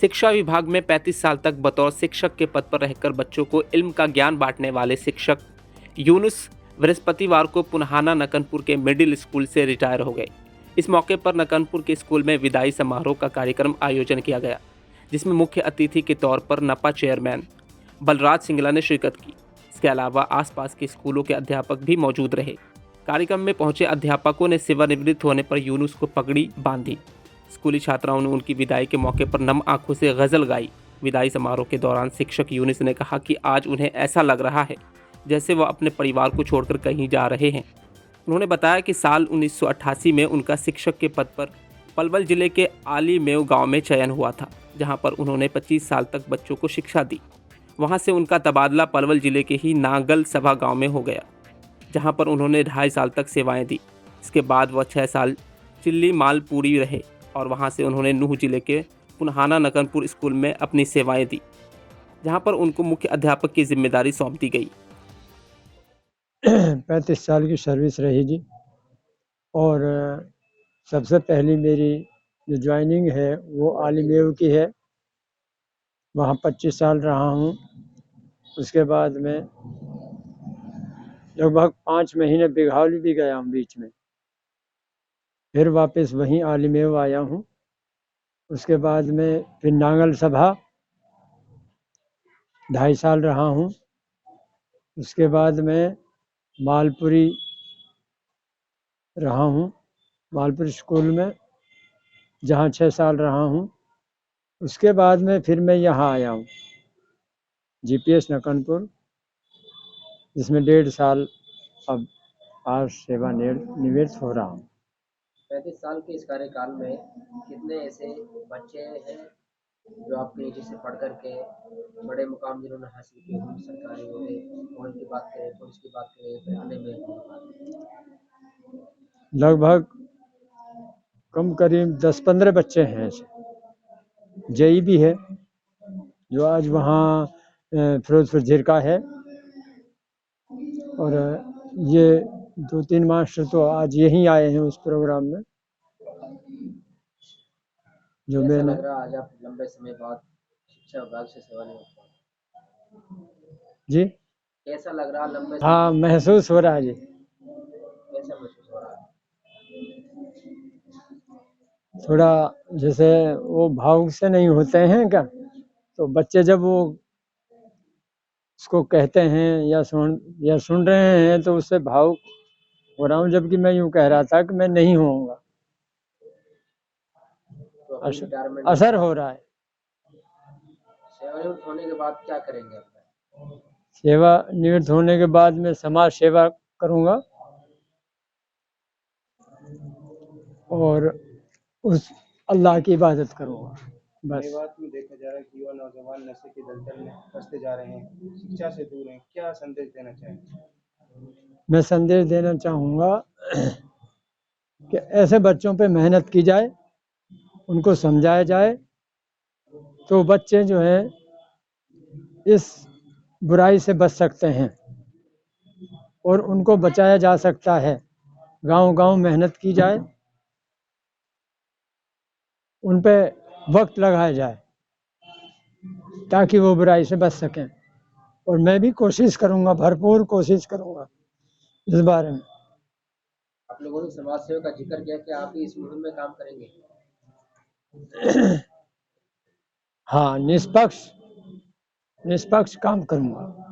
शिक्षा विभाग में 35 साल तक बतौर शिक्षक के पद पर रहकर बच्चों को इल्म का ज्ञान बांटने वाले शिक्षक यूनुस बृहस्पतिवार को पुन्हाना नकनपुर के मिडिल स्कूल से रिटायर हो गए। इस मौके पर नकनपुर के स्कूल में विदाई समारोह का कार्यक्रम आयोजन किया गया, जिसमें मुख्य अतिथि के तौर पर नपा चेयरमैन बलराज सिंगला ने शिरकत की। इसके अलावा आसपास के स्कूलों के अध्यापक भी मौजूद रहे। कार्यक्रम में पहुंचे अध्यापकों ने सेवानिवृत्त होने पर यूनुस को पगड़ी बांधी। स्कूली छात्राओं ने उनकी विदाई के मौके पर नम आंखों से गज़ल गाई। विदाई समारोह के दौरान शिक्षक यूनुस ने कहा कि आज उन्हें ऐसा लग रहा है जैसे वह अपने परिवार को छोड़कर कहीं जा रहे हैं। उन्होंने बताया कि साल 1988 में उनका शिक्षक के पद पर पलवल जिले के आलीमेव गांव में चयन हुआ था, जहां पर उन्होंने 25 साल तक बच्चों को शिक्षा दी। वहां से उनका तबादला पलवल जिले के ही नागल सभा गांव में हो गया, जहां पर उन्होंने 2.5 साल तक सेवाएं दी। इसके बाद वह 6 साल चिल्ली मालपुरी रहे और वहां से उन्होंने नूह जिले के पुन्हाना नकनपुर स्कूल में अपनी सेवाएं दी, जहां पर उनको मुख्य अध्यापक की जिम्मेदारी सौंप दी गई। 35 साल की सर्विस रही जी। और सबसे पहली मेरी जो ज्वाइनिंग है वो आलिमेव की है, वहाँ 25 साल रहा हूँ। उसके बाद में लगभग 5 महीने बिघावली भी गया हूँ बीच में, फिर वापस वहीं आलिमेव आया हूँ। उसके बाद में फिर नांगल सभा 2.5 साल रहा हूँ। उसके बाद में मालपुरी रहा हूँ, मालपुरी स्कूल में, जहाँ 6 साल रहा हूँ। उसके बाद में फिर मैं यहाँ आया हूँ जीपीएस नकनपुर, जिसमें 1.5 साल अब आज सेवानिवृत्त हो रहा हूँ। 35 साल के इस कार्यकाल में कितने ऐसे बच्चे हैं जो आपके नीचे से पढ़ करके बड़े मुकाम जिन्होंने हासिल किए हों, सरकारी हो गए, फौज की बात करें, पुलिस की बात करें, फिर अन्य में लगभग कम करीब 10-15 बच्चे हैं ऐसे। जेई भी है जो आज वहाँ फिरोजपुर झिरका है, और ये 2-3 मास्टर तो आज यहीं आए हैं उस प्रोग्राम में। जो कैसा मैंने लग रहा आज आप लंबे समय बाद शिक्षा विभाग से सेवानिवृत्त हुए? जी, कैसा लग रहा लंबे हाँ, महसूस हो रहा है जी। कैसा महसूस हो रहा है? थोड़ा जैसे वो भावुक से नहीं होते हैं क्या, तो बच्चे जब वो उसको कहते हैं या सुन रहे हैं तो उससे भावुक हो रहा हूँ, जबकि मैं यूँ कह रहा था कि मैं नहीं होऊंगा। तो अपनी रिटायरमेंट असर हो रहा है। सेवानिवृत्त होने के बाद क्या करेंगे आप? सेवानिवृत्त होने के बाद मैं समाज सेवा करूँगा और उस अल्लाह की इबादत करूँगा, बस। बात में देखा जा रहा है कि युवा नौजवान नशे के दलदल में फंसते जा रहे हैं, शिक्षा से दूर हैं, क्या संदेश देना चाहेंगे? मैं संदेश देना चाहूँगा कि ऐसे बच्चों पे मेहनत की जाए, उनको समझाया जाए, तो बच्चे जो हैं इस बुराई से बच सकते हैं और उनको बचाया जा सकता है। गांव-गांव मेहनत की जाए, उन पे वक्त लगाया जाए ताकि वो बुराई से बच सकें। और मैं भी कोशिश करूँगा, भरपूर कोशिश करूँगा इस बारे में। आप लोगों ने समाज सेवा का जिक्र किया कि आप भी इस मुहिम में काम करेंगे? हाँ, निष्पक्ष काम करूँगा।